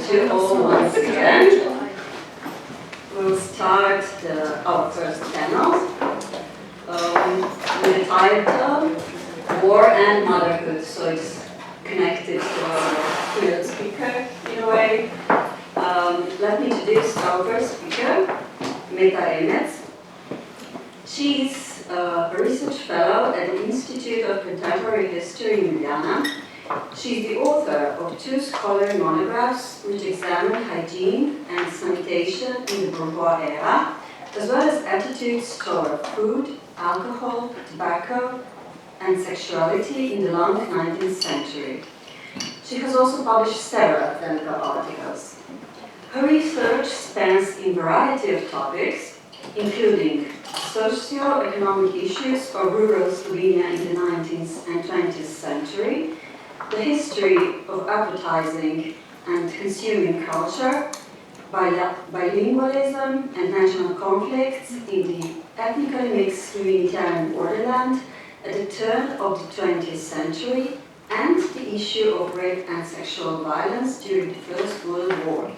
to all once again. We'll start our first panel with the title War and Motherhood. So it's connected to our keynote speaker in a way. Let me introduce our first speaker, Kornelija Ajlec. She's a research fellow at the Institute of Contemporary History in Ljubljana. She's the author of 2 scholarly monographs which examine hygiene and sanitation in the bourgeois era, as well as attitudes toward food, alcohol, tobacco, and sexuality in the long 19th century. She has also published several academic articles. Her research spans in a variety of topics, including socio-economic issues of rural Slovenia in the 19th and 20th century, the history of advertising and consuming culture, bilingualism and national conflicts in the ethnically mixed Slovenian borderland at the turn of the 20th century, and the issue of rape and sexual violence during the First World War.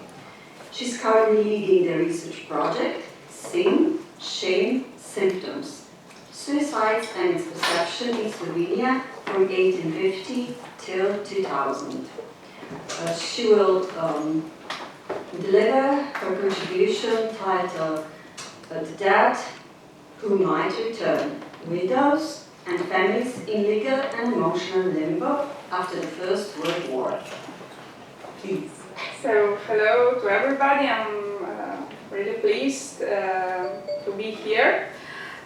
She's currently leading the research project, Sin, Shame, Symptoms, Suicides and its Perception in Slovenia from 1850 till 2000. She will deliver her contribution titled The Dead Who Might Return, Widows and Families in Legal and Emotional Limbo After the First World War. Please. So, hello to everybody. I'm really pleased to be here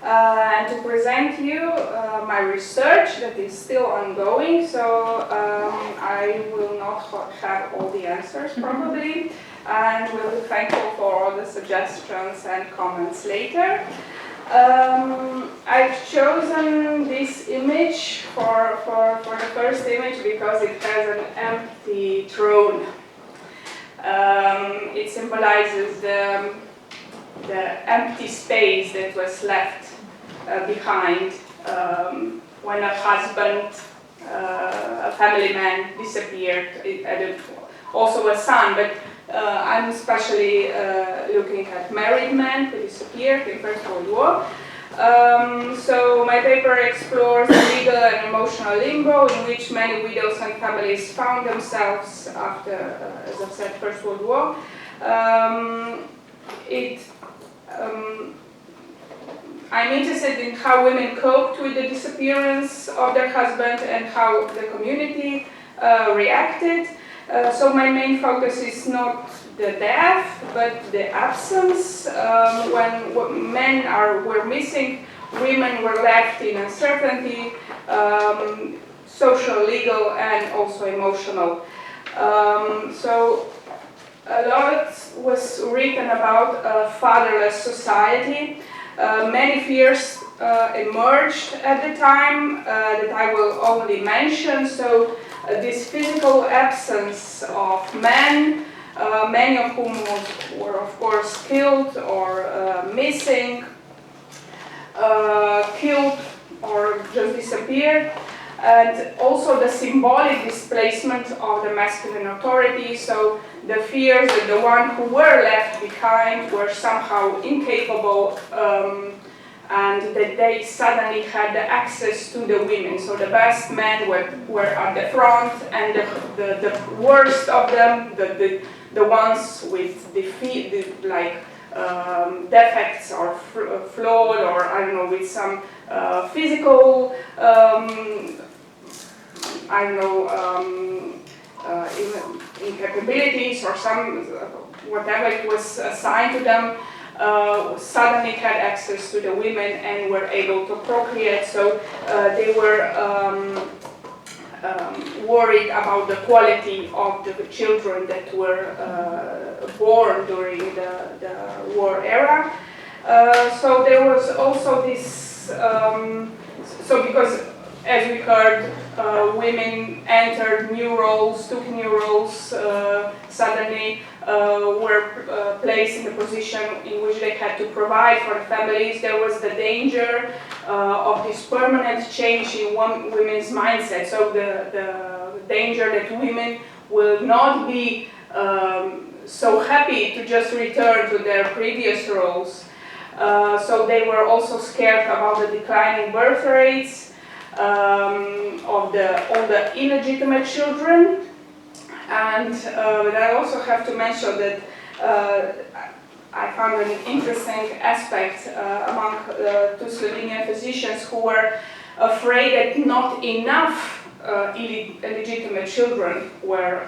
and to present you my research that is still ongoing. So I will not have all the answers probably, and will be thankful for all the suggestions and comments later. I've chosen this image for the first image because it has an empty throne. It symbolizes the empty space that was left behind when a husband, a family man disappeared, also a son, but I'm especially looking at married men who disappeared in First World War. So my paper explores the legal and emotional limbo in which many widows and families found themselves after, as I've said, First World War. I'm interested in how women coped with the disappearance of their husband and how the community reacted. So my main focus is not the death, but the absence. When men were missing, women were left in uncertainty, social, legal, and also emotional. So a lot was written about a fatherless society. Many fears emerged at the time that I will only mention. So this physical absence of men, many of whom were of course killed or missing, killed or just disappeared, and also the symbolic displacement of the masculine authority. So the fears that the ones who were left behind were somehow incapable, and that they suddenly had the access to the women. So the best men were at the front, and the worst of them, the ones with defects or flawed, or I don't know, with some physical, incapabilities or some whatever it was assigned to them, suddenly had access to the women and were able to procreate. So they were worried about the quality of the children that were born during the war era. So there was also this, so because as we heard, women entered new roles, took new roles, suddenly were placed in the position in which they had to provide for the families. There was the danger of this permanent change in women's mindset. So the danger that women will not be so happy to just return to their previous roles. So they were also scared about the declining birth rates of all the illegitimate children. And but I also have to mention that I found an interesting aspect among two Slovenian physicians who were afraid that not enough illegitimate children were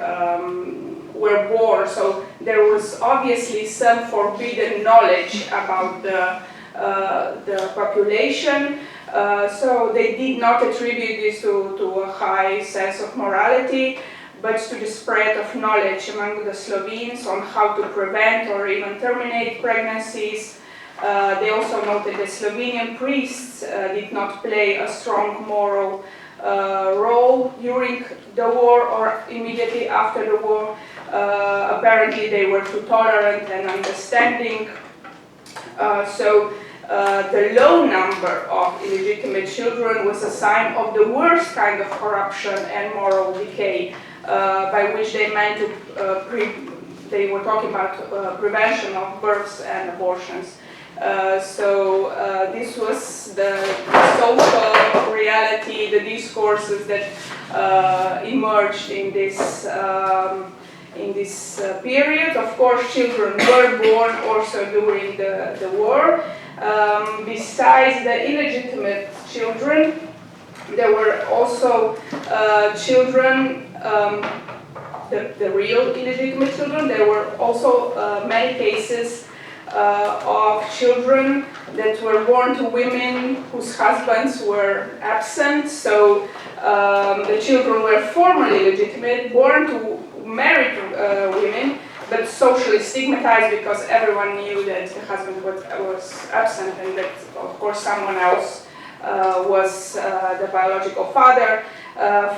born. So there was obviously some forbidden knowledge about the population. So they did not attribute this to a high sense of morality, but to the spread of knowledge among the Slovenes on how to prevent or even terminate pregnancies. They also noted that Slovenian priests did not play a strong moral role during the war or immediately after the war. Apparently they were too tolerant and understanding. The low number of illegitimate children was a sign of the worst kind of corruption and moral decay, by which they meant they were talking about prevention of births and abortions. This was the social reality, the discourses that emerged in this period. Of course, children were born also during the war. Besides the illegitimate children, there were also children, the real illegitimate children. There were also many cases of children that were born to women whose husbands were absent. So the children were formally legitimate, born to married women, but socially stigmatized because everyone knew that the husband was absent and that, of course, someone else was the biological father.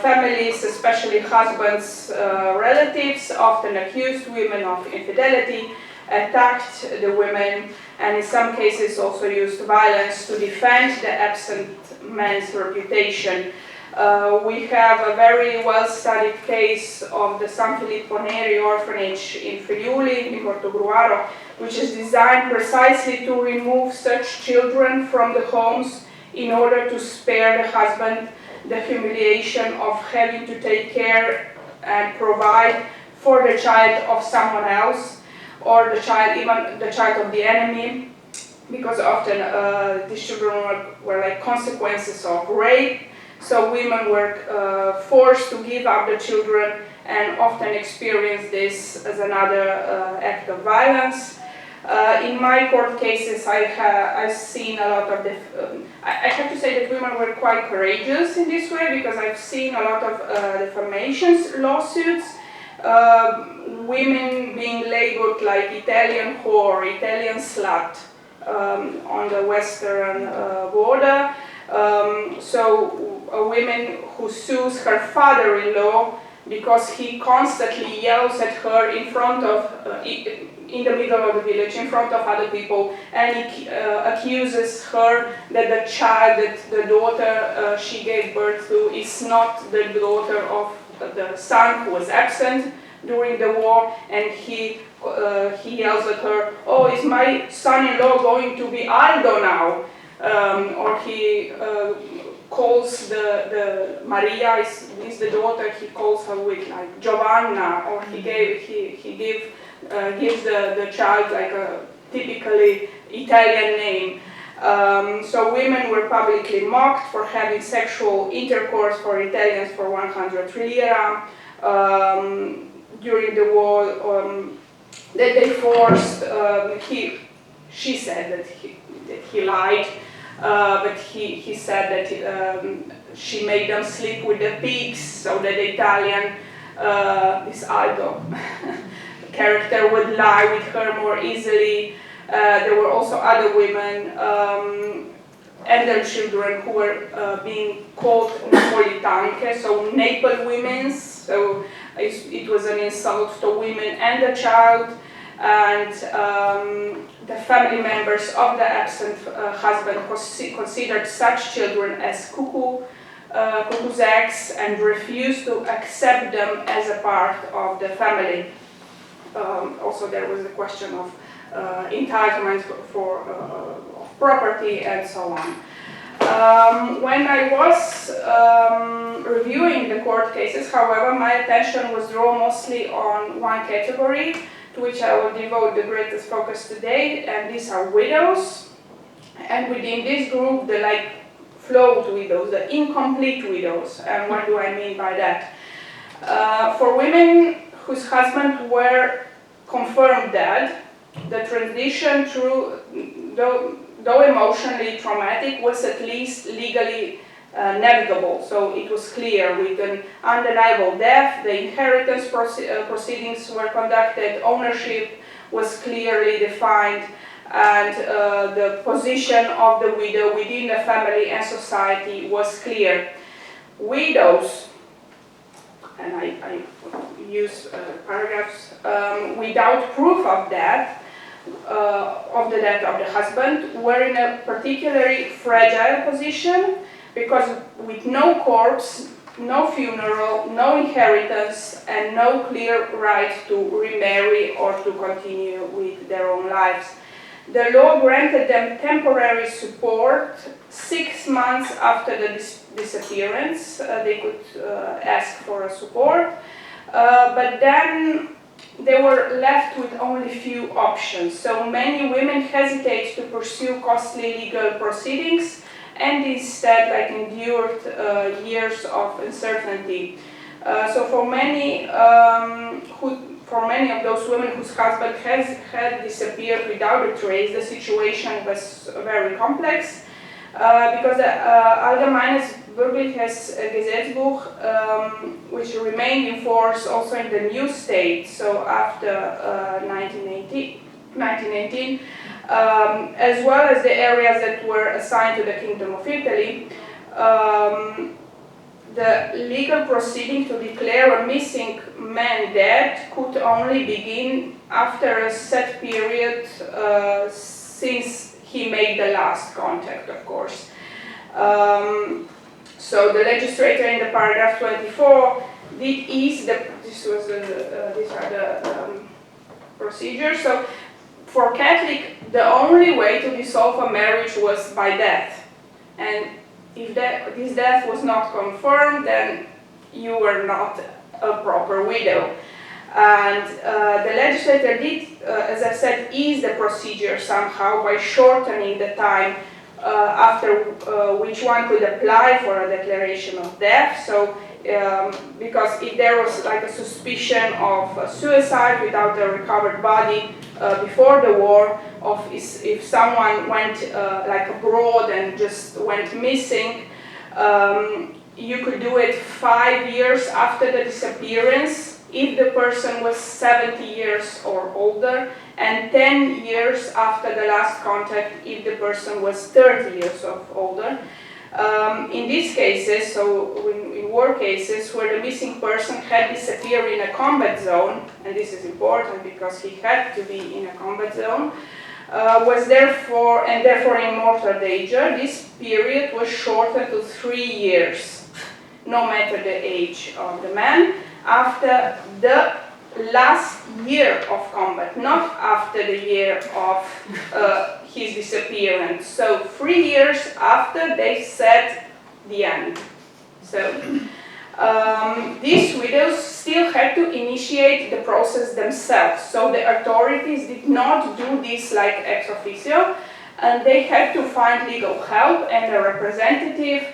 Families, especially husbands' relatives, often accused women of infidelity, attacked the women, and in some cases also used violence to defend the absent man's reputation. We have a very well-studied case of the San Filippo Neri orphanage in Friuli, in Portogruaro, which is designed precisely to remove such children from the homes in order to spare the husband the humiliation of having to take care and provide for the child of someone else, or the child, even the child of the enemy, because often these children were like consequences of rape. So women were forced to give up the children and often experienced this as another act of violence. In my court cases, I've seen a lot of the. I have to say that women were quite courageous in this way, because I've seen a lot of defamation lawsuits. Women being labeled like Italian whore, Italian slut on the western border. A woman who sues her father-in-law because he constantly yells at her in front of, in the middle of the village, in front of other people, and he accuses her that the child, that the daughter she gave birth to is not the daughter of the son who was absent during the war, and he yells at her, "Oh, is my son-in-law going to be Aldo now?" Or he calls the Maria is the daughter. He calls her with like Giovanna, or he gives the child like a typically Italian name. So women were publicly mocked for having sexual intercourse for Italians for 100 lira. During the war, that they forced. She said that he lied, but he said that she made them sleep with the pigs, so that the Italian, this Aldo character, would lie with her more easily. There were also other women and their children who were being called Napolitanke, so Naples women. So it was an insult to women and the child, and the family members of the absent husband considered such children as cuckoo's eggs and refused to accept them as a part of the family. also there was the question of entitlement for property and so on. When I was reviewing the court cases, however, my attention was drawn mostly on one category, to which I will devote the greatest focus today, and these are widows. And within this group, the float widows, the incomplete widows. And what do I mean by that? For women whose husbands were confirmed dead, the transition through, though emotionally traumatic, was at least legally navigable. So it was clear with an undeniable death, the inheritance proceedings were conducted, ownership was clearly defined, and the position of the widow within the family and society was clear. Widows, and I use paragraphs, without proof of death, of the death of the husband, were in a particularly fragile position, because with no corpse, no funeral, no inheritance, and no clear right to remarry or to continue with their own lives. The law granted them temporary support 6 months after the disappearance. They could ask for a support, but then they were left with only few options. So many women hesitate to pursue costly legal proceedings and instead endured years of uncertainty. So for many of those women whose husband had disappeared without a trace, the situation was very complex, because the Allgemeines Bürgerliches Gesetzbuch, which remained in force also in the new state, so after 1918, as well as the areas that were assigned to the Kingdom of Italy, the legal proceeding to declare a missing man dead could only begin after a set period since he made the last contact, of course. So the legislator in the paragraph 24 did ease these are the procedures. So for Catholic, the only way to dissolve a marriage was by death. And if this death was not confirmed, then you were not a proper widow. And the legislator did, as I said, ease the procedure somehow by shortening the time after which one could apply for a declaration of death. So, because if there was a suspicion of suicide without a recovered body before the war, if someone went abroad and just went missing, you could do it 5 years after the disappearance if the person was 70 years or older, and 10 years after the last contact if the person was 30 years of older. In these cases, so in war cases where the missing person had disappeared in a combat zone, and this is important because he had to be in a combat zone, was therefore in mortal danger, this period was shortened to 3 years, no matter the age of the man, after the last year of combat, not after the year of his disappearance. So 3 years after they set the end. So these widows still had to initiate the process themselves. So the authorities did not do this like ex officio, and they had to find legal help and a representative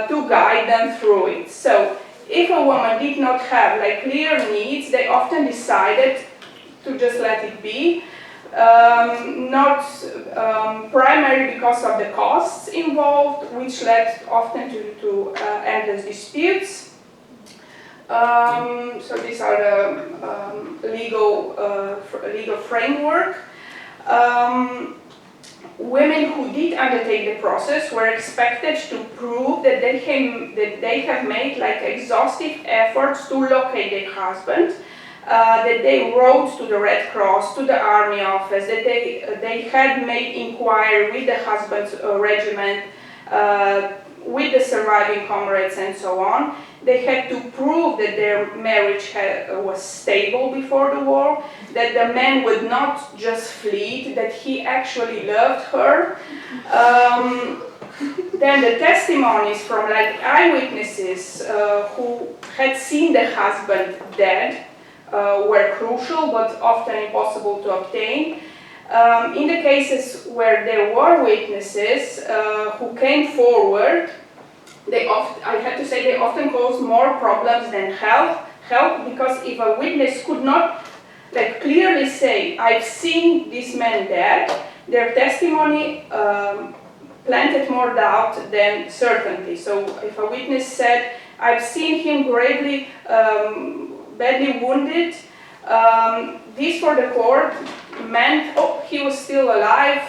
to guide them through it. So if a woman did not have clear needs, they often decided to just let it be, not primarily because of the costs involved, which led often to endless disputes. So these are the legal framework. Women who did undertake the process were expected to prove that they have made exhaustive efforts to locate their husband, that they wrote to the Red Cross, to the army office, that they had made inquiry with the husband's regiment, with the surviving comrades and so on. They had to prove that their marriage was stable before the war, that the man would not just flee, that he actually loved her. Then the testimonies from like eyewitnesses who had seen the husband dead were crucial, but often impossible to obtain. In the cases where there were witnesses who came forward, I have to say they often caused more problems than help, because if a witness could not like clearly say, I've seen this man dead, their testimony planted more doubt than certainty. So if a witness said, I've seen him gravely, badly wounded, this for the court meant, oh, he was still alive,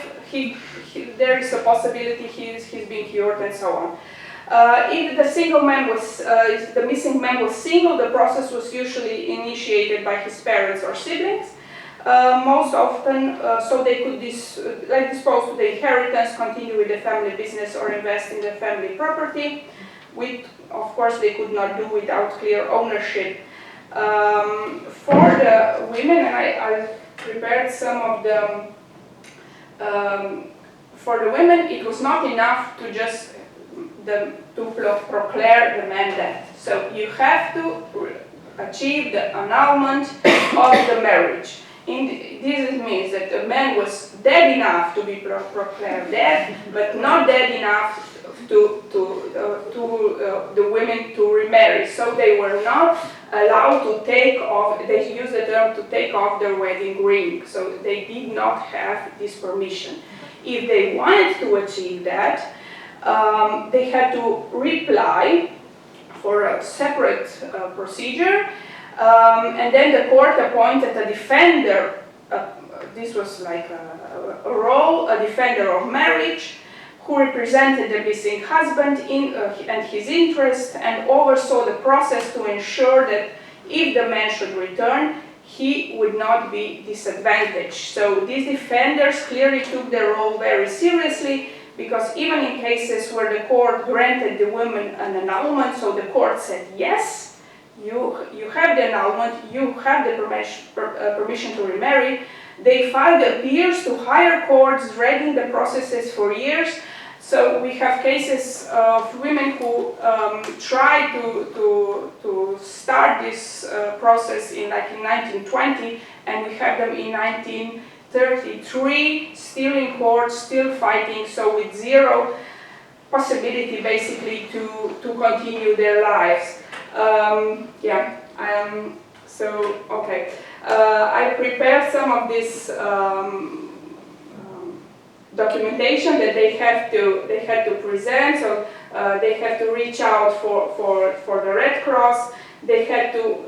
there is a possibility he's been cured and so on. If the single man was, if the missing man was single, the process was usually initiated by his parents or siblings. Most often, so they could dispose of the inheritance, continue with the family business, or invest in the family property, which, of course, they could not do without clear ownership. For the women, and I prepared some of them. For the women, it was not enough to just proclaim the man dead. So you have to achieve the annulment of the marriage. This means that the man was dead enough to be proclaimed dead, but not dead enough to the women to remarry. So they were not allowed to take off, they used the term to take off their wedding ring. So they did not have this permission. If they wanted to achieve that, they had to reply for a separate procedure, and then the court appointed a defender. This was like a role, a defender of marriage, who represented the missing husband and his interest, and oversaw the process to ensure that if the man should return, he would not be disadvantaged. So these defenders clearly took their role very seriously, because even in cases where the court granted the woman an annulment, so the court said, yes, you have the annulment, you have the permission to remarry, they filed appeals to higher courts, dragging the processes for years. So we have cases of women who tried to start this process in 1920, and we have them in 1933, still in court, still fighting, so with zero possibility basically to continue their lives. I prepared some of this documentation that they had to present. So they had to reach out for the Red Cross. They had to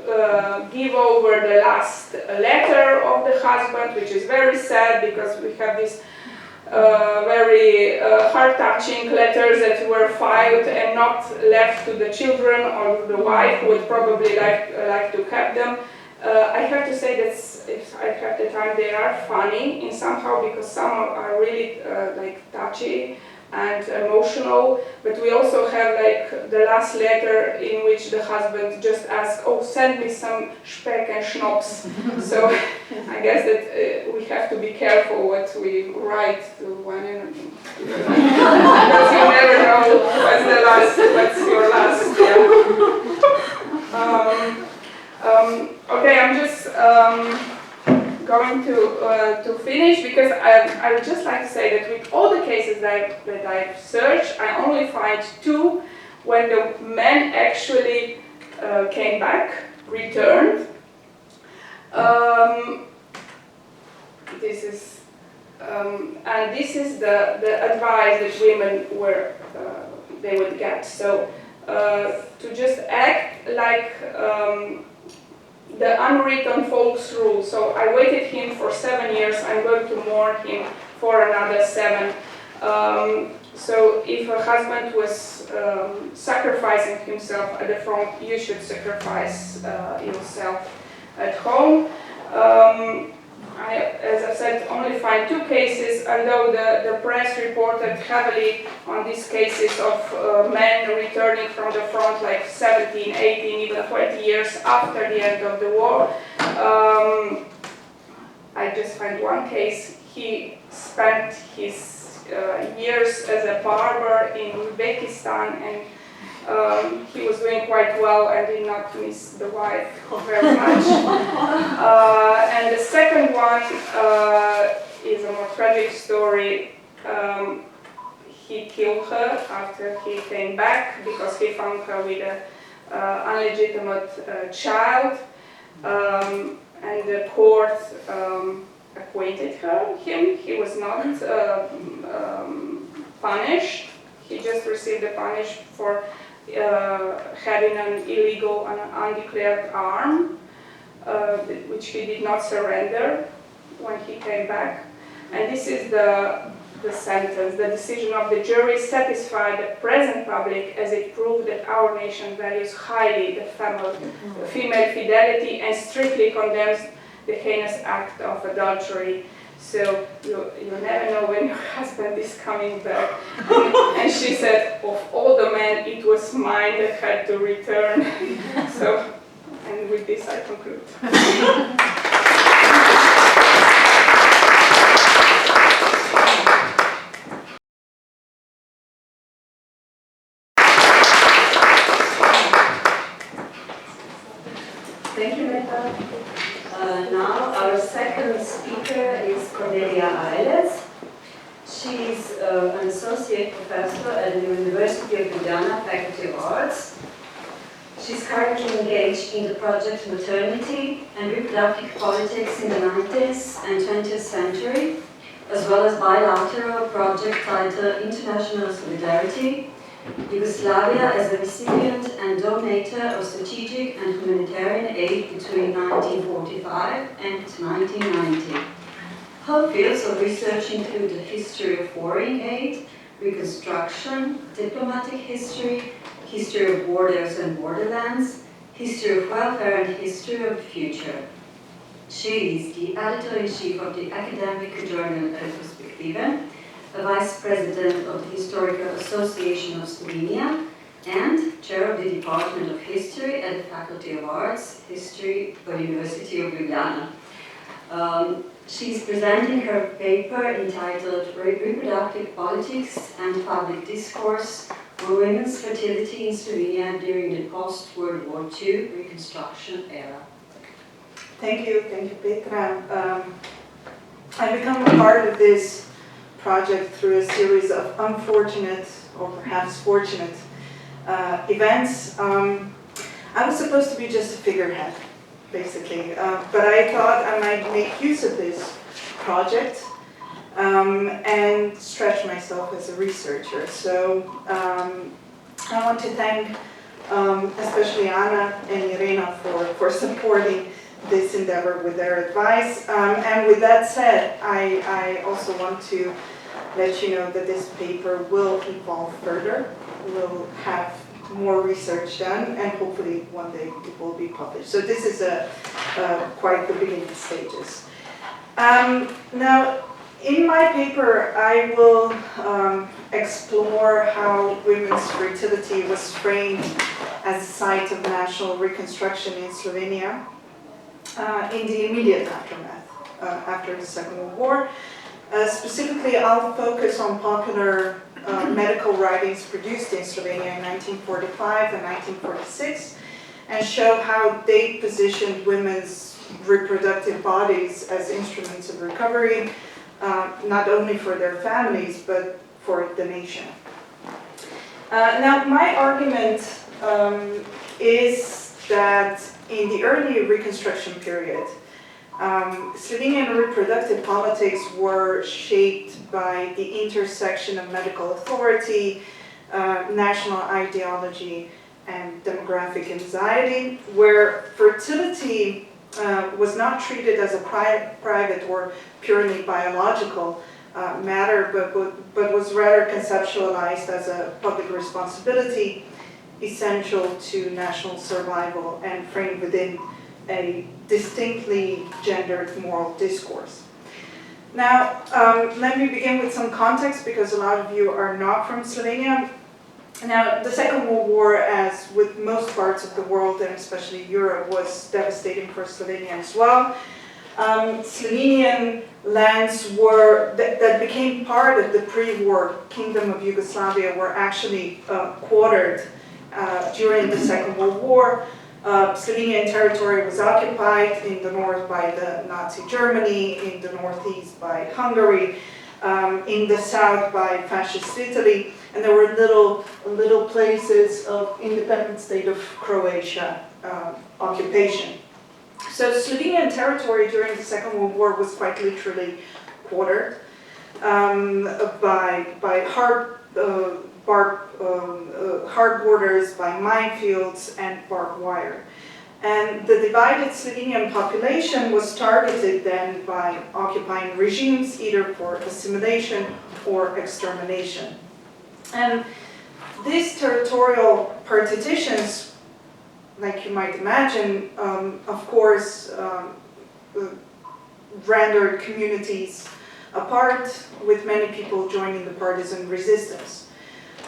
give over the last letter of the husband, which is very sad, because we have these very heart-touching letters that were filed and not left to the children or the wife, who would probably like to have them. I have to say that if I have the time, they are funny in somehow, because some are really touchy and emotional, but we also have like the last letter in which the husband just asks, oh, send me some speck and schnapps. So I guess that we have to be careful what we write to one another, because you never know what's your last. Okay, I'm just going to finish, because I would just like to say that with all the cases that I've searched, I only find 2 when the men actually came back, returned. This is the advice that women they would get. So to just act like the unwritten folks rule. So I waited him for 7 years, I'm going to mourn him for another 7. So if a husband was sacrificing himself at the front, you should sacrifice yourself at home. I, as I said, only find 2 cases, although the press reported heavily on these cases of men returning from the front like 17, 18, even 20 years after the end of the war. I just find 1 case. He spent his years as a barber in Uzbekistan, and he was doing quite well and did not miss the wife very much. And the second one is a more tragic story. He killed her after he came back because he found her with an illegitimate child. And the court acquitted him. He was not punished. He just received a punishment for having an illegal and undeclared arm, which he did not surrender when he came back. And this is the sentence. The decision of the jury satisfied the present public as it proved that our nation values highly the female fidelity and strictly condemns the heinous act of adultery. So you never know when your husband is coming back. And she said, of all the men, it was mine that had to return. So, and with this I conclude. Thank you, Meta. Now our second speaker is Kornelija Ajlec. She's an associate professor at the University of Ljubljana Faculty of Arts. She's currently engaged in the project Maternity and Reproductive Politics in the 19th and 20th century, as well as bilateral project titled International Solidarity, Yugoslavia as a recipient and donator of strategic and humanitarian aid between 1945 and 1990. Her fields of research include the history of foreign aid, reconstruction, diplomatic history, history of borders and borderlands, history of welfare and history of the future. She is the editor-in-chief of the academic journal Reproductive, a vice president of the Historical Association of Slovenia, and chair of the Department of History at the Faculty of Arts, History of the University of Ljubljana. She is presenting her paper entitled Reproductive Politics and Public Discourse on Women's Fertility in Slovenia during the post-World War II Reconstruction era. Thank you, Petra. I become a part of this project through a series of unfortunate, or perhaps fortunate, events. I was supposed to be just a figurehead, basically, but I thought I might make use of this project and stretch myself as a researcher. So I want to thank especially Anna and Irena for supporting this endeavor with their advice. And with that said, I also want to let you know that this paper will evolve further. We'll have more research done, and hopefully one day it will be published. So this is quite the beginning stages. Now, in my paper, I will explore how women's fertility was framed as a site of national reconstruction in Slovenia in the immediate aftermath after the Second World War. Specifically, I'll focus on popular medical writings produced in Slovenia in 1945 and 1946, and show how they positioned women's reproductive bodies as instruments of recovery, not only for their families, but for the nation. Now, my argument is that in the early Reconstruction period, Slovenian reproductive politics were shaped by the intersection of medical authority, national ideology, and demographic anxiety, where fertility was not treated as a private or purely biological matter, but was rather conceptualized as a public responsibility essential to national survival and framed within a distinctly gendered moral discourse. Now, let me begin with some context, because a lot of you are not from Slovenia. Now, the Second World War, as with most parts of the world, and especially Europe, was devastating for Slovenia as well. Slovenian lands that became part of the pre-war Kingdom of Yugoslavia were actually quartered during the Second World War. Slovenian territory was occupied in the north by the Nazi Germany, in the northeast by Hungary, in the south by fascist Italy, and there were little places of independent state of Croatia occupation. So Slovenian territory during the Second World War was quite literally quartered by hard borders, by minefields and barbed wire. And the divided Slovenian population was targeted then by occupying regimes, either for assimilation or extermination. And these territorial partitions, like you might imagine, of course, rendered communities apart, with many people joining the partisan resistance.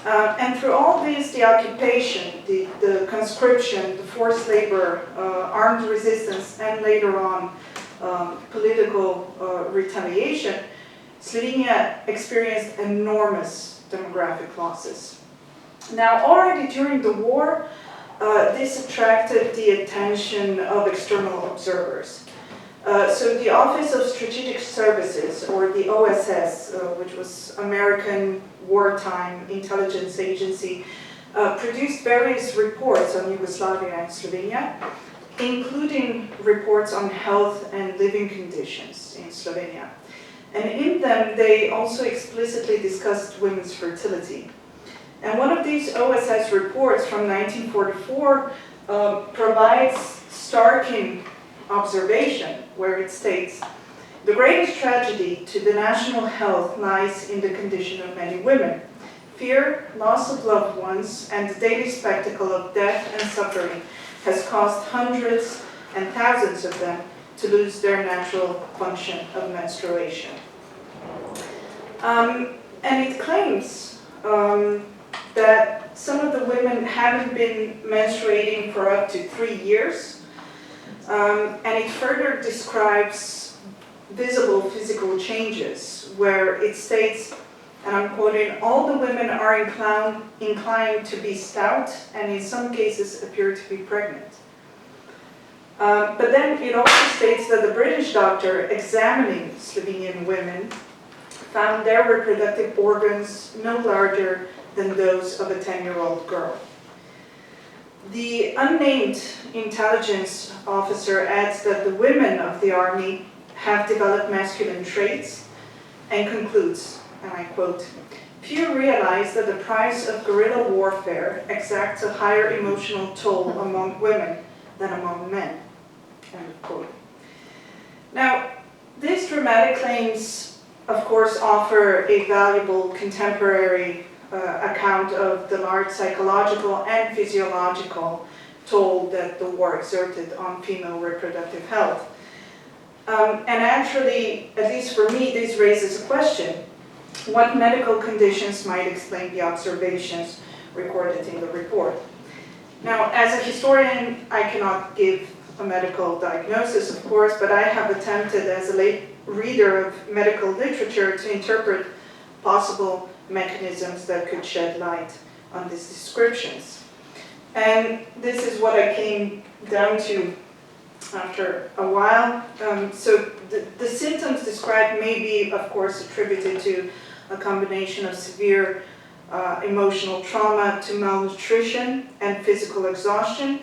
And through all this, the occupation, the conscription, the forced labor, armed resistance, and later on political retaliation, Slovenia experienced enormous demographic losses. Now, already during the war, this attracted the attention of external observers. So the Office of Strategic Services, or the OSS, which was American wartime intelligence agency, produced various reports on Yugoslavia and Slovenia, including reports on health and living conditions in Slovenia. And in them, they also explicitly discussed women's fertility. And one of these OSS reports from 1944 provides starking observation, where it states, "The greatest tragedy to the national health lies in the condition of many women. Fear, loss of loved ones, and the daily spectacle of death and suffering has caused hundreds and thousands of them to lose their natural function of menstruation." And it claims that some of the women haven't been menstruating for up to 3 years. And it further describes visible physical changes, where it states, and I'm quoting, "All the women are inclined to be stout and in some cases appear to be pregnant." But then it also states that the British doctor examining Slovenian women found their reproductive organs no larger than those of a 10-year-old girl. The unnamed intelligence officer adds that the women of the army have developed masculine traits, and concludes, and I quote, "Few realize that the price of guerrilla warfare exacts a higher emotional toll among women than among men." End of quote. Now, these dramatic claims, of course, offer a valuable contemporary account of the large psychological and physiological toll that the war exerted on female reproductive health. And actually, at least for me, this raises a question. What medical conditions might explain the observations recorded in the report? Now, as a historian, I cannot give a medical diagnosis, of course, but I have attempted as a late reader of medical literature to interpret possible mechanisms that could shed light on these descriptions. And this is what I came down to after a while. So the symptoms described may be, of course, attributed to a combination of severe emotional trauma, to malnutrition and physical exhaustion,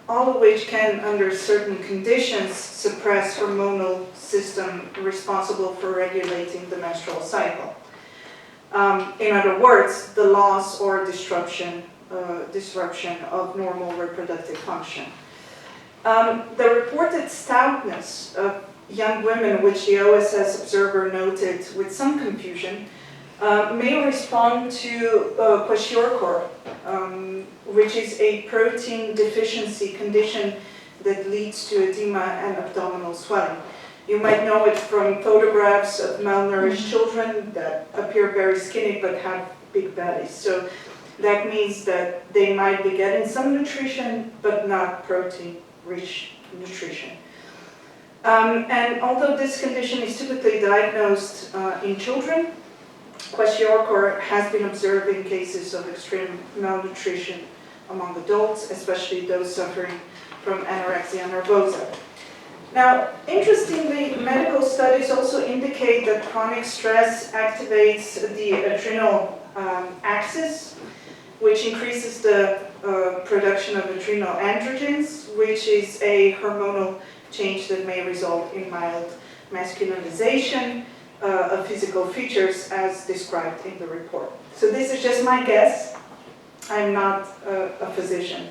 all of which can, under certain conditions, suppress hormonal system responsible for regulating the menstrual cycle. In other words, the loss or disruption of normal reproductive function. The reported stoutness of young women, which the OSS observer noted with some confusion, may respond to kwashiorkor, which is a protein deficiency condition that leads to edema and abdominal swelling. You might know it from photographs of malnourished children that appear very skinny but have big bellies. So that means that they might be getting some nutrition but not protein-rich nutrition. And although this condition is typically diagnosed in children, Kwashiorkor has been observing cases of extreme malnutrition among adults, especially those suffering from anorexia nervosa. Now, interestingly, medical studies also indicate that chronic stress activates the adrenal axis, which increases the production of adrenal androgens, which is a hormonal change that may result in mild masculinization of physical features as described in the report. So this is just my guess. I'm not a physician.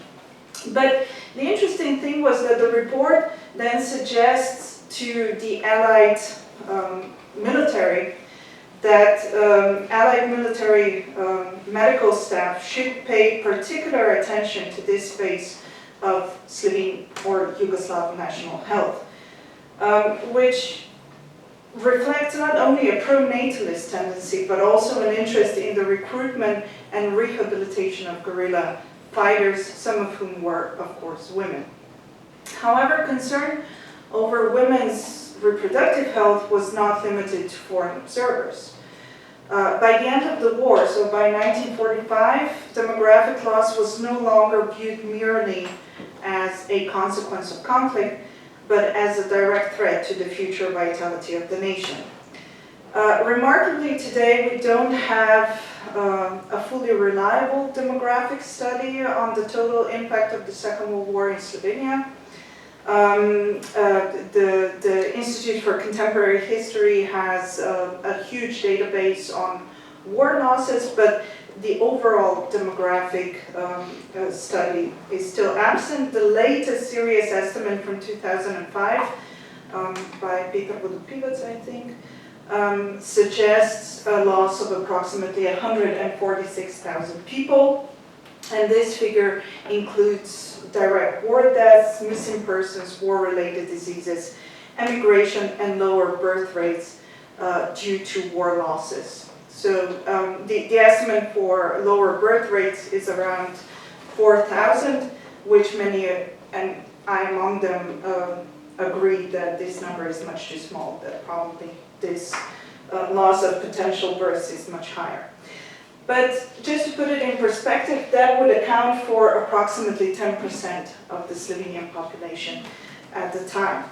But the interesting thing was that the report then suggests to the Allied military that Allied military medical staff should pay particular attention to this phase of Slovene or Yugoslav national health, which reflects not only a pro-natalist tendency, but also an interest in the recruitment and rehabilitation of guerrilla fighters, some of whom were, of course, women. However, concern over women's reproductive health was not limited to foreign observers. By the end of the war, so by 1945, demographic loss was no longer viewed merely as a consequence of conflict, but as a direct threat to the future vitality of the nation. Remarkably, today we don't have a fully reliable demographic study on the total impact of the Second World War in Slovenia. The Institute for Contemporary History has a huge database on war losses, but the overall demographic study is still absent. The latest serious estimate from 2005 by Peter Vodopivec, I think, suggests a loss of approximately 146,000 people, and this figure includes direct war deaths, missing persons, war-related diseases, emigration, and lower birth rates due to war losses. So the estimate for lower birth rates is around 4,000, which many, and I among them, agree that this number is much too small, that probably this loss of potential births is much higher. But just to put it in perspective, that would account for approximately 10% of the Slovenian population at the time.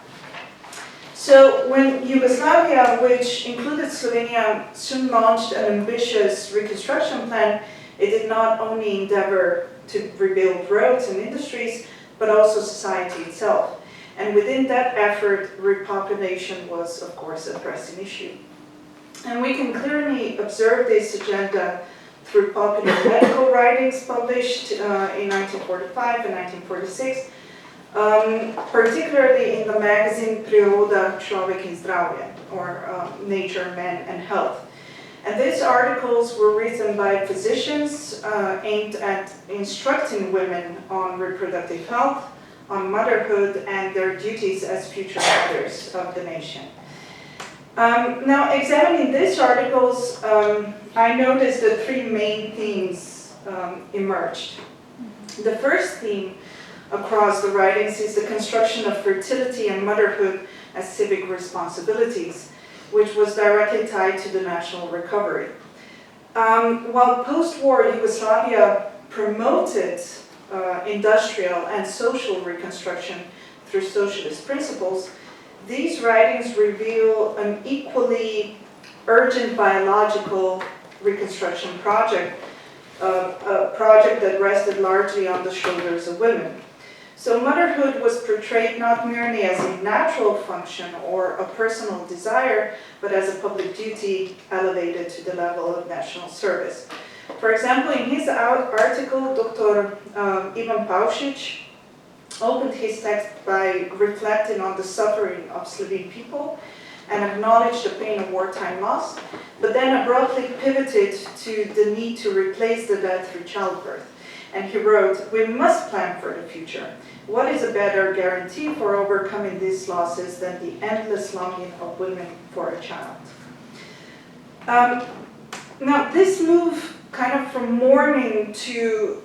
So when Yugoslavia, which included Slovenia, soon launched an ambitious reconstruction plan, it did not only endeavor to rebuild roads and industries, but also society itself. And within that effort, repopulation was, of course, a pressing issue. And we can clearly observe this agenda through popular medical writings published in 1945 and 1946, particularly in the magazine Priroda, Človek in zdravje, or Nature, Man and Health. And these articles were written by physicians aimed at instructing women on reproductive health, on motherhood, and their duties as future mothers of the nation. Now, examining these articles, I noticed that three main themes emerged. The first theme across the writings is the construction of fertility and motherhood as civic responsibilities, which was directly tied to the national recovery. While post-war Yugoslavia promoted industrial and social reconstruction through socialist principles, these writings reveal an equally urgent biological reconstruction project, a project that rested largely on the shoulders of women. So motherhood was portrayed not merely as a natural function or a personal desire, but as a public duty elevated to the level of national service. For example, in his article, Dr. Ivan Pavšić opened his text by reflecting on the suffering of Slovene people and acknowledged the pain of wartime loss, but then abruptly pivoted to the need to replace the death through childbirth. And he wrote, "We must plan for the future. What is a better guarantee for overcoming these losses than the endless longing of women for a child?" Now, this move kind of from mourning to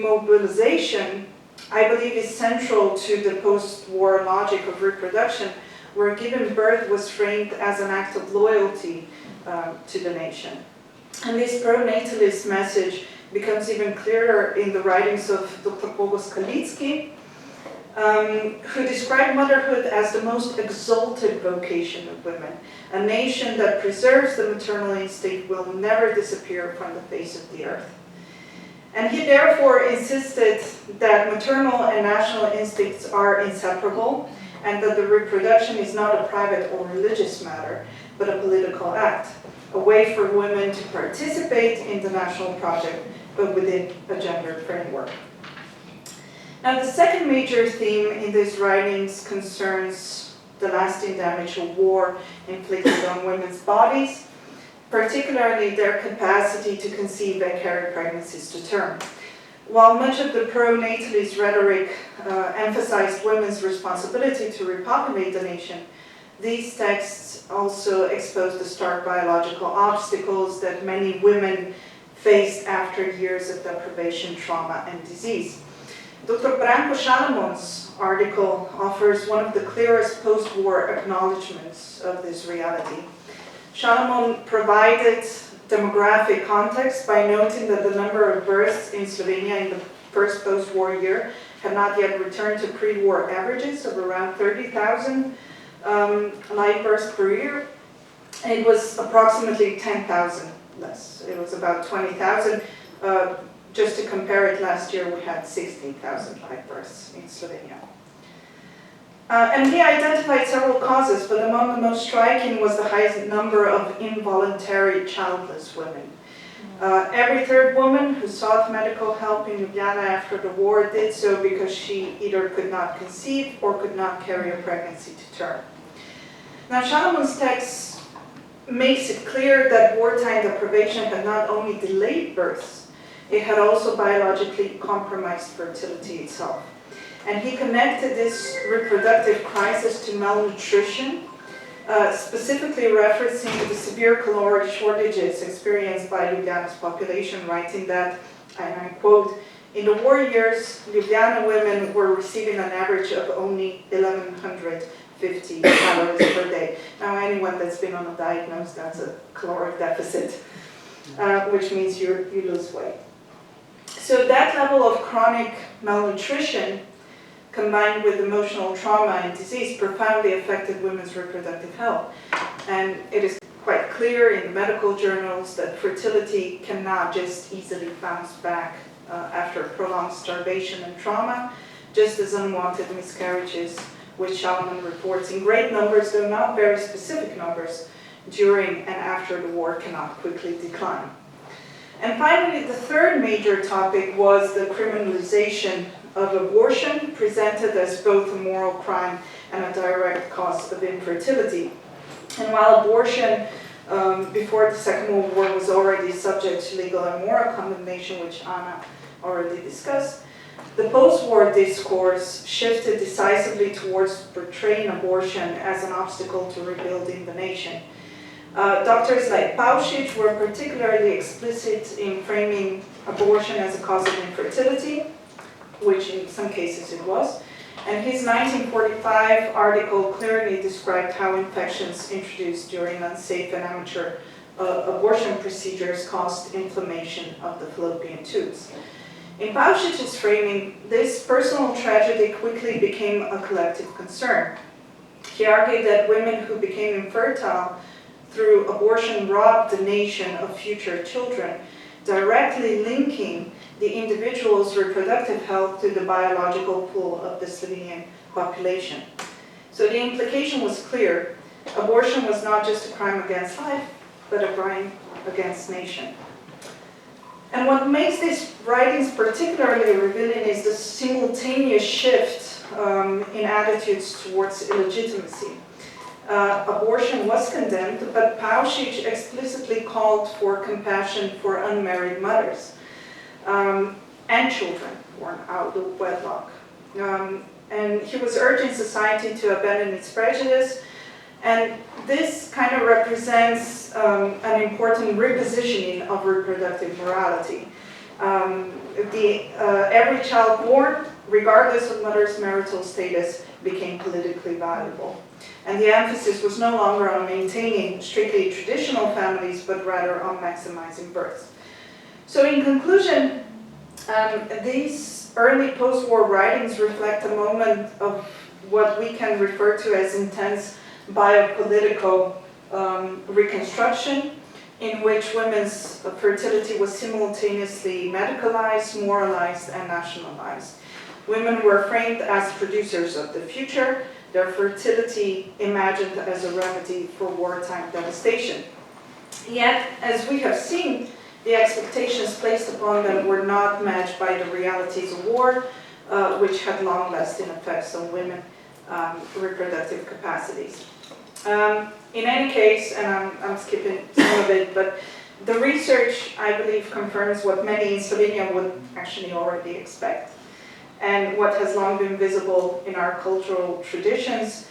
mobilization, I believe, is central to the post-war logic of reproduction, where giving birth was framed as an act of loyalty to the nation. And this pro-natalist message becomes even clearer in the writings of Dr. Bogos Kalicki, who described motherhood as the most exalted vocation of women. A nation that preserves the maternal instinct will never disappear from the face of the earth. And he therefore insisted that maternal and national instincts are inseparable, and that the reproduction is not a private or religious matter, but a political act, a way for women to participate in the national project, but within a gender framework. Now, the second major theme in these writings concerns the lasting damage of war inflicted on women's bodies, particularly their capacity to conceive and carry pregnancies to term. While much of the pro-natalist rhetoric emphasized women's responsibility to repopulate the nation, these texts also expose the stark biological obstacles that many women faced after years of deprivation, trauma, and disease. Dr. Branko Šalamon's article offers one of the clearest post-war acknowledgments of this reality. Šalamon provided demographic context by noting that the number of births in Slovenia in the first post-war year had not yet returned to pre-war averages of around 30,000 live births per year. It was approximately 10,000 less. It was about 20,000. Just to compare it, last year we had 16,000 live births in Slovenia. And he identified several causes, but among the most striking was the highest number of involuntary childless women. Every third woman who sought medical help in Ljubljana after the war did so because she either could not conceive or could not carry a pregnancy to term. Now, Šalamon's text makes it clear that wartime deprivation had not only delayed births, it had also biologically compromised fertility itself. And he connected this reproductive crisis to malnutrition, specifically referencing the severe caloric shortages experienced by Ljubljana's population, writing that, and I quote, "In the war years, Ljubljana women were receiving an average of only 1,150 calories per day." Now, anyone that's been on a diet knows that's a caloric deficit, which means you lose weight. So that level of chronic malnutrition, combined with emotional trauma and disease, profoundly affected women's reproductive health. And it is quite clear in the medical journals that fertility cannot just easily bounce back after prolonged starvation and trauma, just as unwanted miscarriages, which Šalamon reports in great numbers, though not very specific numbers, during and after the war cannot quickly decline. And finally, the third major topic was the criminalization of abortion, presented as both a moral crime and a direct cause of infertility. And while abortion before the Second World War was already subject to legal and moral condemnation, which Anna already discussed, the post-war discourse shifted decisively towards portraying abortion as an obstacle to rebuilding the nation. Doctors like Paušić were particularly explicit in framing abortion as a cause of infertility, which in some cases it was. And his 1945 article clearly described how infections introduced during unsafe and amateur abortion procedures caused inflammation of the fallopian tubes. In Paušić's framing, this personal tragedy quickly became a collective concern. He argued that women who became infertile through abortion robbed the nation of future children, directly linking the individual's reproductive health to the biological pool of the Slovenian population. So the implication was clear. Abortion was not just a crime against life, but a crime against nation. And what makes these writings particularly revealing is the simultaneous shift in attitudes towards illegitimacy. Abortion was condemned, but Paušić explicitly called for compassion for unmarried mothers. and children born out of wedlock. And he was urging society to abandon its prejudice, and this kind of represents an important repositioning of reproductive morality. Every child born, regardless of mother's marital status, became politically valuable. And the emphasis was no longer on maintaining strictly traditional families, but rather on maximizing births. So in conclusion, these early post-war writings reflect a moment of what we can refer to as intense biopolitical reconstruction, in which women's fertility was simultaneously medicalized, moralized, and nationalized. Women were framed as producers of the future, their fertility imagined as a remedy for wartime devastation. Yet, as we have seen, the expectations placed upon them were not matched by the realities of war, which had long-lasting effects on women's reproductive capacities. In any case, and I'm skipping some of it, but the research, I believe, confirms what many in Slovenia would actually already expect, and what has long been visible in our cultural traditions,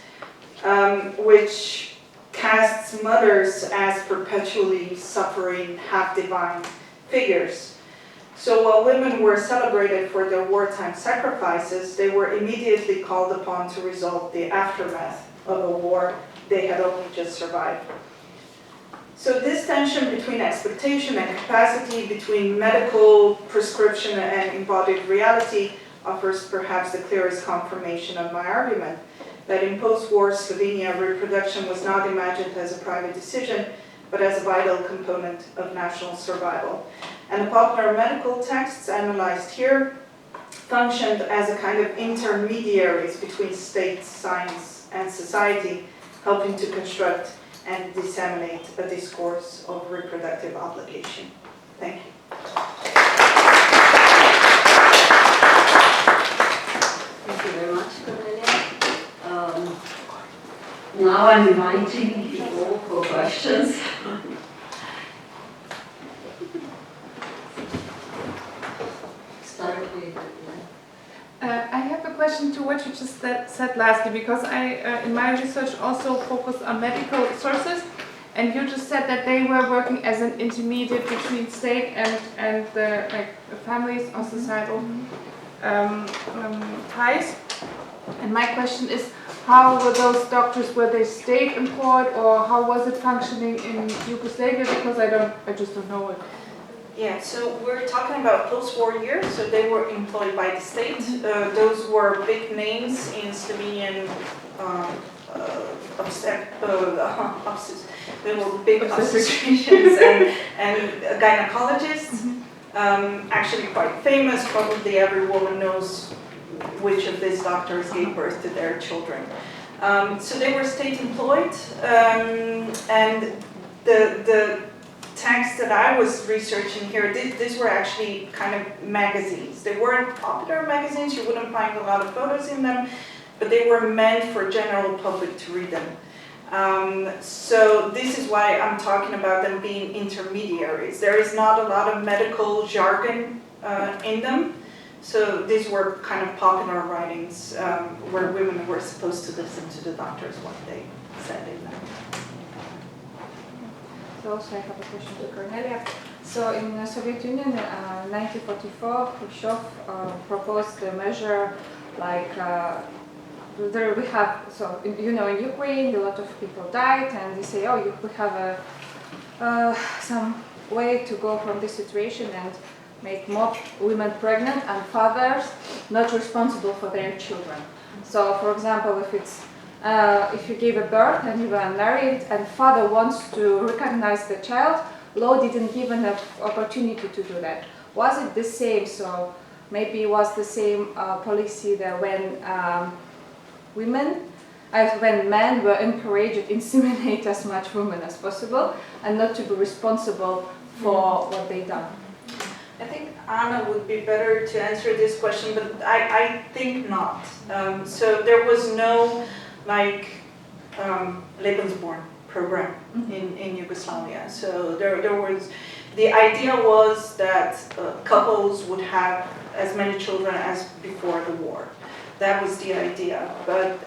which casts mothers as perpetually suffering, half-divine figures. So while women were celebrated for their wartime sacrifices, they were immediately called upon to resolve the aftermath of a war they had only just survived. So this tension between expectation and capacity, between medical prescription and embodied reality, offers perhaps the clearest confirmation of my argument that in post-war Slovenia, reproduction was not imagined as a private decision, but as a vital component of national survival. And the popular medical texts analyzed here functioned as a kind of intermediaries between state, science, and society, helping to construct and disseminate a discourse of reproductive obligation. Thank you. Thank you very much, Kornelija. Now I'm inviting you all for questions. Start with I have a question to what you just said lastly, because I, in my research, also focused on medical sources, and you just said that they were working as an intermediate between state and the families or societal ties. And my question is, how were those doctors? Were they state employed, or how was it functioning in Yugoslavia? Because I just don't know it. Yeah, so we're talking about post-war years, so they were employed by the state. Those were big names in Slovenian they were big obstetricians and gynecologists. Actually quite famous, probably every woman knows which of these doctors gave birth to their children. So they were state employed, and the texts that I was researching here, these were actually kind of magazines. They weren't popular magazines, you wouldn't find a lot of photos in them, but they were meant for general public to read them. So this is why I'm talking about them being intermediaries. There is not a lot of medical jargon in them, so these were kind of popular writings where women were supposed to listen to the doctors what they said in them. So also I have a question to Kornelija. So in the Soviet Union, 1944, Khrushchev proposed a measure like there we have, so in Ukraine, a lot of people died, and they say, oh, we have some way to go from this situation and make more women pregnant and fathers not responsible for their children. So, for example, if you give a birth and you were married and father wants to recognize the child, law didn't give enough opportunity to do that. Was it the same? So maybe it was the same policy that when men were encouraged to inseminate as much women as possible and not to be responsible for what they done. I think Anna would be better to answer this question, but I think not. So there was no Lebensborn program in Yugoslavia. So there was The idea was that couples would have as many children as before the war. That was the idea. But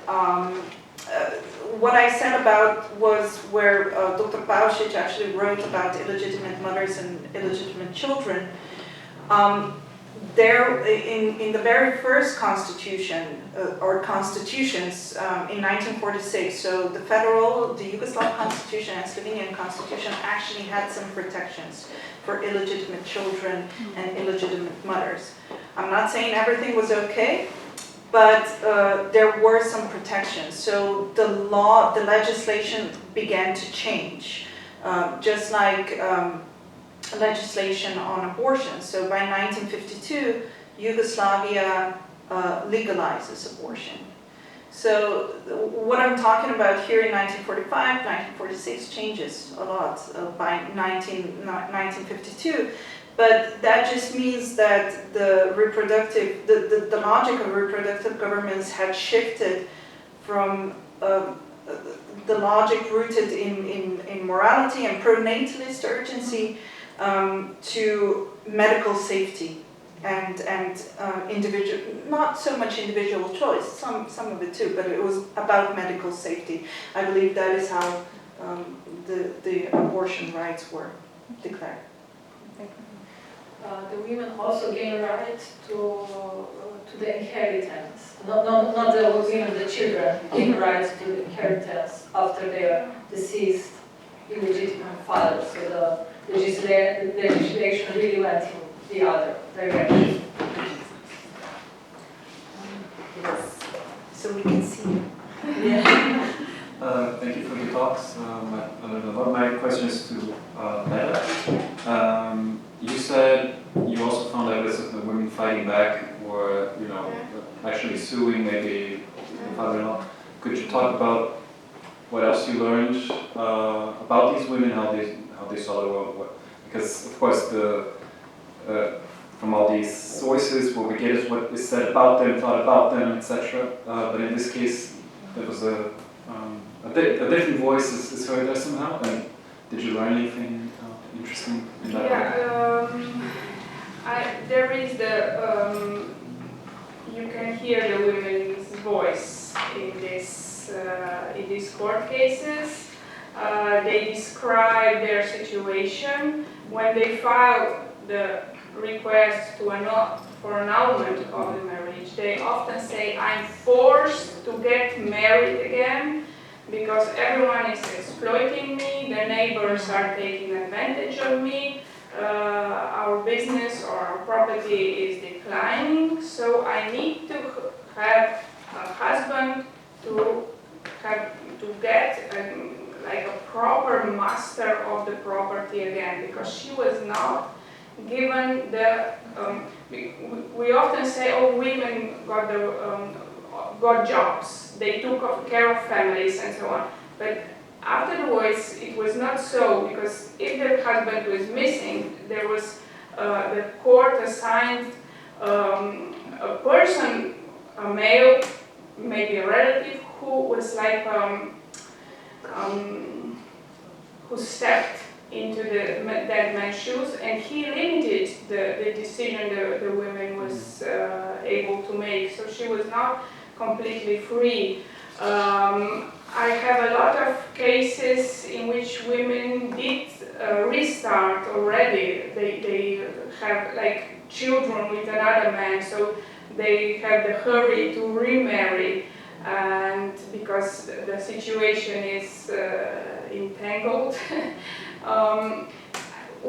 what I said about was where Dr. Pausic actually wrote about illegitimate mothers and illegitimate children. There, in the very first constitution, or constitutions in 1946, so the federal, the Yugoslav constitution and Slovenian constitution actually had some protections for illegitimate children and illegitimate mothers. I'm not saying everything was okay, but there were some protections. So the law, the legislation began to change, just like legislation on abortion. So by 1952, Yugoslavia legalizes abortion. So what I'm talking about here in 1945, 1946 changes a lot by 1952. But that just means that the reproductive, the logic of reproductive governments had shifted from the logic rooted in morality and pronatalist urgency to medical safety and individual, not so much individual choice, some of it too, but it was about medical safety. I believe that is how the abortion rights were declared. The women also gain right to the inheritance. Not the women, the children gain rights to the inheritance after their deceased illegitimate fathers. So the legislation really went in the other direction. Yes. So we can see. Yeah. Thank you for the talks. My question is to Nella. You said you also found evidence of the women fighting back, or actually suing maybe the father-in-law. Could you talk about what else you learned about these women, how they saw the world? Because of course from all these sources, what we get is what is said about them, thought about them, etc. But in this case, there was a different voice is heard there somehow. And did you learn anything interesting in that? There is you can hear the women's voice in these court cases. They describe their situation when they file the request for annulment of the marriage. They often say, "I'm forced to get married again because everyone is exploiting me, the neighbors are taking advantage of me, our business or our property is declining, so I need to have a husband to get like a proper master of the property again, because she was not given the." We often say, "Oh, women got jobs, they took care of families and so on," but afterwards it was not so, because if the husband was missing, there was the court assigned a person, a male, maybe a relative, who was like who stepped into the dead man's shoes, and he limited the decision the woman was able to make, so she was not completely free. I have a lot of cases in which women did restart already. They have like children with another man, so they have the hurry to remarry, and because the situation is entangled.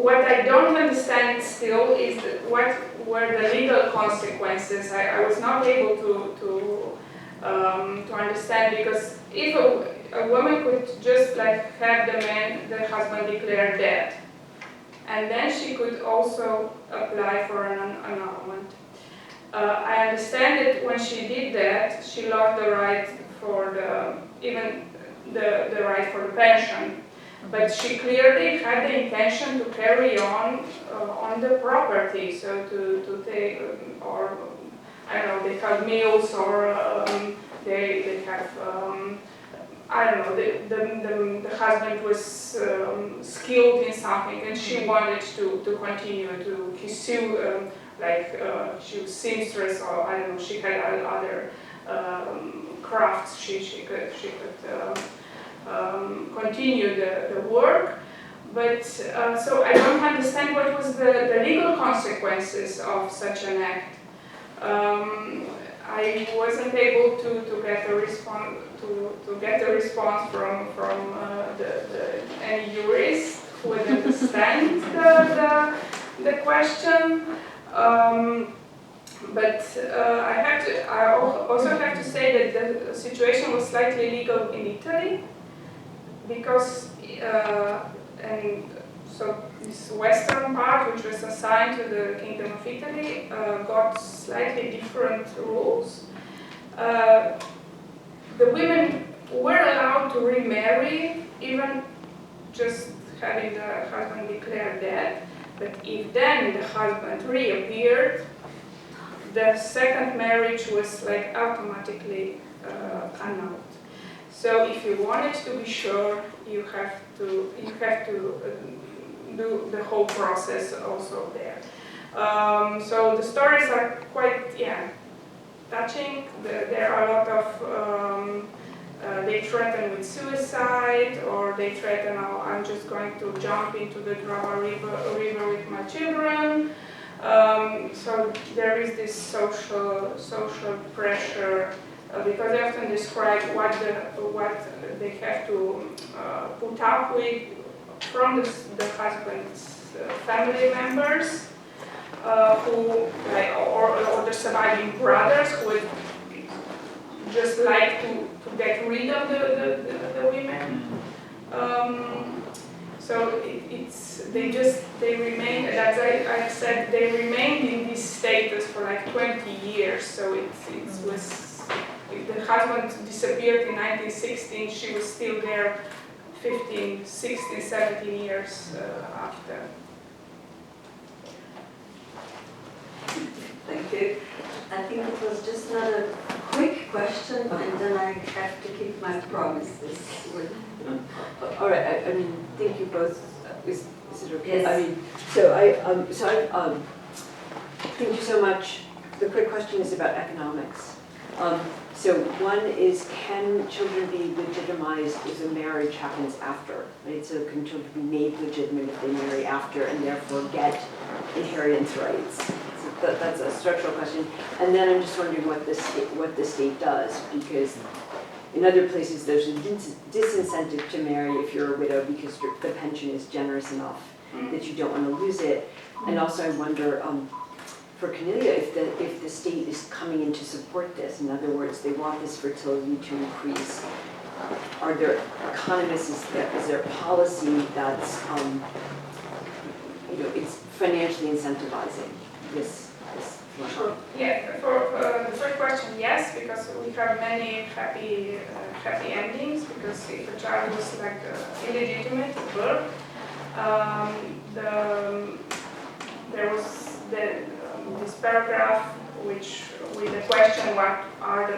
What I don't understand still is what were the legal consequences. I was not able to understand, because if a woman could just like have the husband declared dead, and then she could also apply for an annulment. I understand that when she did that, she lost the right for the right for the pension, but she clearly had the intention to carry on the property, so to take or I don't know, they have meals, or they have I don't know, the husband was skilled in something and she wanted to continue to pursue, she was seamstress, or I don't know, she had other crafts she could continue the work. But so I don't understand what was the legal consequences of such an act. I wasn't able to get a response from any jurist who would understand the question. But I also have to say that the situation was slightly legal in Italy, because and so this western part, which was assigned to the Kingdom of Italy, got slightly different rules. The women were allowed to remarry, even just having the husband declared dead. But if then the husband reappeared, the second marriage was like automatically annulled. So if you wanted to be sure, you have to do the whole process also there. So the stories are quite touching. There are a lot of they threaten with suicide, or they threaten, oh, I'm just going to jump into the Drava river with my children. So there is this social pressure, because they often describe what they have to put up with from the husband's family members, who or the surviving brothers who would just like to get rid of the women. So they remain, as I said, they remained in this status for like 20 years. So it was, if the husband disappeared in 1916, she was still there 15, 16, 17 years after. Thank you. I think it was just another quick question, and then I have to keep my promises. All right. I mean, thank you both. Is it okay? Yes. I mean, thank you so much. The quick question is about economics. So one is, can children be legitimized if a marriage happens after? Right. So can children be made legitimate if they marry after and therefore get inheritance rights? That's a structural question. And then I'm just wondering what the state does, because in other places there's a disincentive to marry if you're a widow because the pension is generous enough that you don't want to lose it. And also I wonder, for Kornelija, if the state is coming in to support this. In other words, they want this fertility to increase. Are there economists, is there policy that's it's financially incentivizing this? Sure. Yeah, for the first question, yes, because we have many happy endings, because if a child was like illegitimate at birth, there was this paragraph which with the question, what are the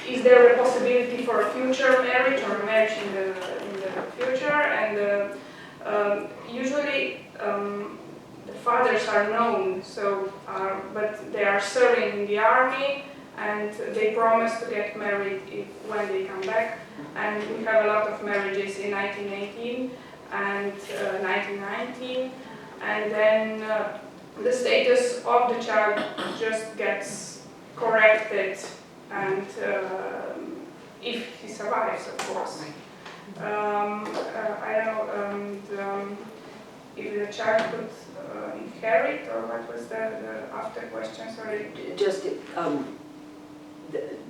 is there a possibility for a future marriage or a marriage in the future? And usually the fathers are known, but they are serving in the army, and they promise to get married when they come back. And we have a lot of marriages in 1918 and 1919, and then the status of the child just gets corrected, and if he survives, of course. I don't know if the child could inherit, or what was the after question, sorry? Just,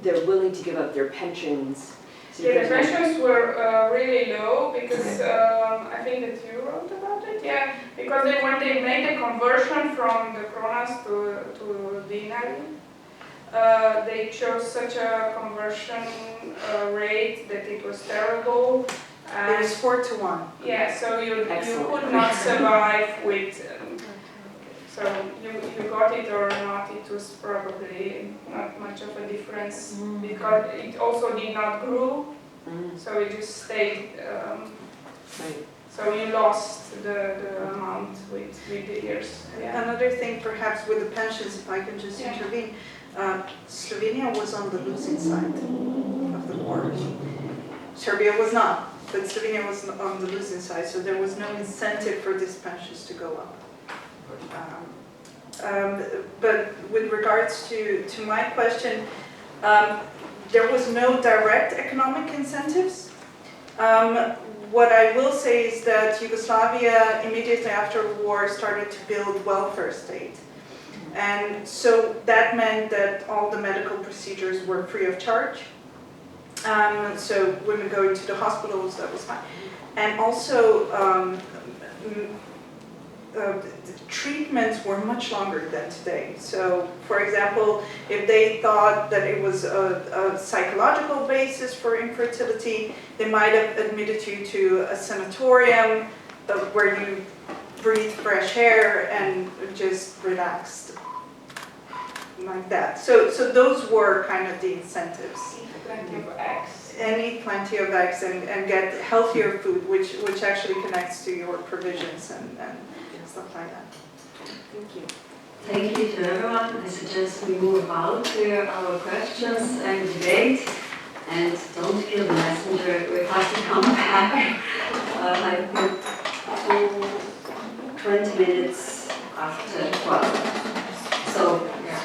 they're willing to give up their pensions. Yeah, the pensions were really low, because I think that you wrote about it, yeah, because when they made the conversion from the kronas to dinari, they chose such a conversion rate that it was terrible. It was 4-to-1. Yeah, so you Excellent. could not survive with, so you got it or not, it was probably not much of a difference because it also did not grow, so it just stayed. Right. So you lost the amount with the years. Yeah. Another thing perhaps with the pensions, if I can just intervene, Slovenia was on the losing side of the war. Serbia was not, but Slovenia was on the losing side, so there was no incentive for these pensions to go up. But with regards to my question, there was no direct economic incentives. What I will say is that Yugoslavia, immediately after the war, started to build welfare state. And so that meant that all the medical procedures were free of charge. So women going to the hospitals, that was fine. And also, the treatments were much longer than today. So, for example, if they thought that it was a psychological basis for infertility, they might have admitted you to a sanatorium where you breathe fresh air and just relaxed like that. So those were kind of the incentives. Plenty of eggs. And eat plenty of eggs and get healthier food, which actually connects to your provisions and stuff like that. Thank you. Thank you to everyone. I suggest we move on to our questions and debate. And don't kill the messenger, we have to come back. I put 20 minutes after 12. So, yeah.